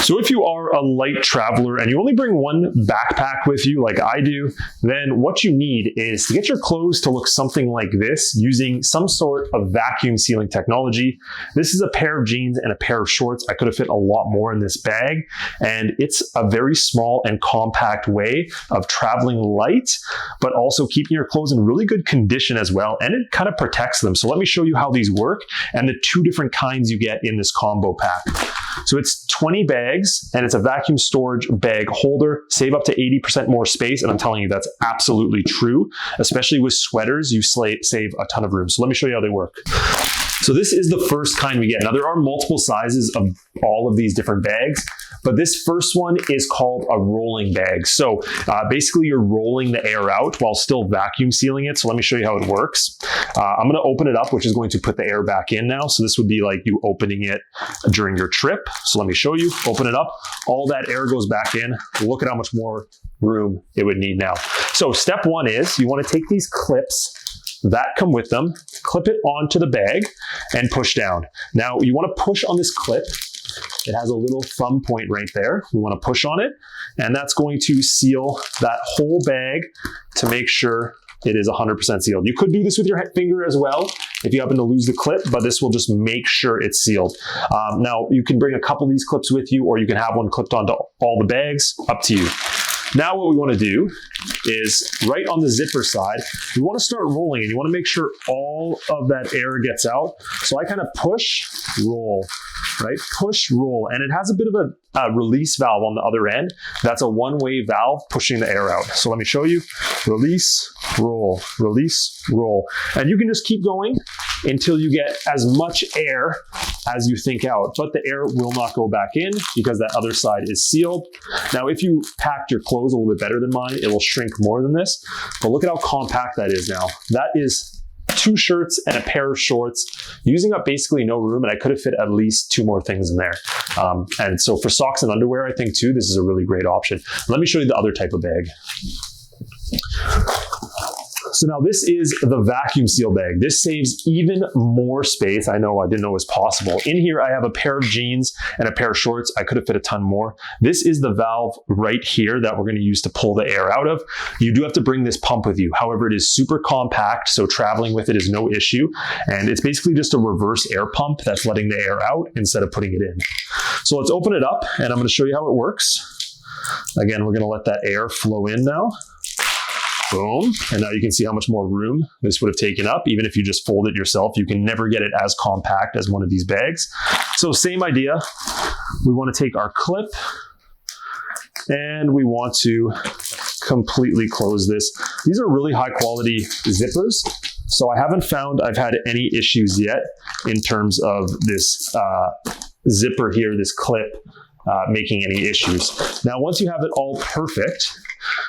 So if you are a light traveler and you only bring one backpack with you like I do, then what you need is to get your clothes to look something like this using some sort of vacuum sealing technology. This is a pair of jeans and a pair of shorts. I could have fit a lot more in this bag, and it's a very small and compact way of traveling light, but also keeping your clothes in really good condition as well, and it kind of protects them. So let me show you how these work and the two different kinds you get in this combo pack. So it's 20 bags and it's a vacuum storage bag holder. Save up to 80% more space, and I'm telling you that's absolutely true. Especially with sweaters, you save a ton of room. So let me show you how they work. So this is the first kind we get. Now there are multiple sizes of all of these different bags, but this first one is called a rolling bag. So basically you're rolling the air out while still vacuum sealing it. So let me show you how it works. I'm gonna open it up, which is going to put the air back in now. So this would be like you opening it during your trip. So let me show you, open it up. All that air goes back in. Look at how much more room it would need now. So step one is you wanna take these clips that come with them, clip it onto the bag and push down. Now you want to push on this clip. It has a little thumb point right there. We want to push on it, and that's going to seal that whole bag to make sure it is 100% sealed. You could do this with your finger as well if you happen to lose the clip, but this will just make sure it's sealed. Now you can bring a couple of these clips with you, or you can have one clipped onto all the bags, up to you. Now what we want to do is right on the zipper side, we want to start rolling, and you want to make sure all of that air gets out. So I kind of push, roll, right? Push, roll. And it has a bit of a release valve on the other end. That's a one-way valve pushing the air out. So let me show you. Release, roll, release, roll. And you can just keep going until you get as much air as you think out, but the air will not go back in because that other side is sealed. Now, if you packed your clothes a little bit better than mine, it will shrink more than this, but look at how compact that is now. That is 2 shirts and a pair of shorts, using up basically no room, and I could have fit at least 2 more things in there. And so for socks and underwear, I think too, this is a really great option. Let me show you the other type of bag. So now this is the vacuum seal bag. This saves even more space. I know, I didn't know it was possible. In here, I have a pair of jeans and a pair of shorts. I could have fit a ton more. This is the valve right here that we're going to use to pull the air out of. You do have to bring this pump with you. However, it is super compact, so traveling with it is no issue. And it's basically just a reverse air pump that's letting the air out instead of putting it in. So let's open it up, and I'm going to show you how it works. Again, we're going to let that air flow in now. Boom. And now you can see how much more room this would have taken up. Even if you just fold it yourself, you can never get it as compact as one of these bags. So same idea. We want to take our clip and we want to completely close this. These are really high quality zippers. So I haven't found I've had any issues yet in terms of this zipper here, this clip, making any issues. Now, once you have it all perfect,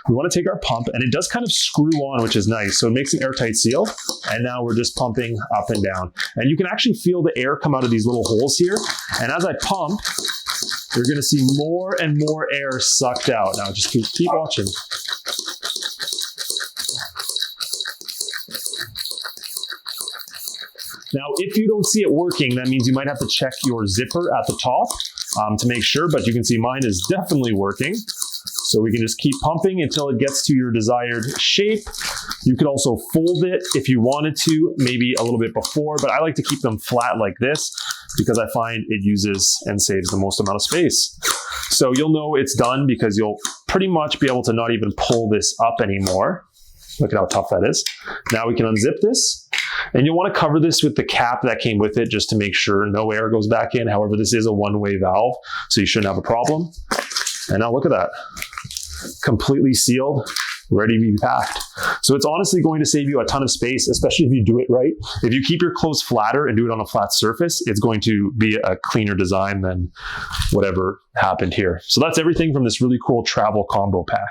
we want to take our pump, and it does kind of screw on, which is nice. So it makes an airtight seal. And now we're just pumping up and down. And you can actually feel the air come out of these little holes here. And as I pump, you're going to see more and more air sucked out. Now just keep watching. Now, if you don't see it working, that means you might have to check your zipper at the top to make sure, but you can see mine is definitely working. So we can just keep pumping until it gets to your desired shape. You could also fold it if you wanted to, maybe a little bit before, but I like to keep them flat like this because I find it uses and saves the most amount of space. So you'll know it's done because you'll pretty much be able to not even pull this up anymore. Look at how tough that is. Now we can unzip this, and you'll want to cover this with the cap that came with it just to make sure no air goes back in. However, this is a one-way valve, so you shouldn't have a problem. And now look at that. Completely sealed, ready to be packed. So it's honestly going to save you a ton of space, especially if you do it right. If you keep your clothes flatter and do it on a flat surface, it's going to be a cleaner design than whatever happened here. So that's everything from this really cool travel combo pack.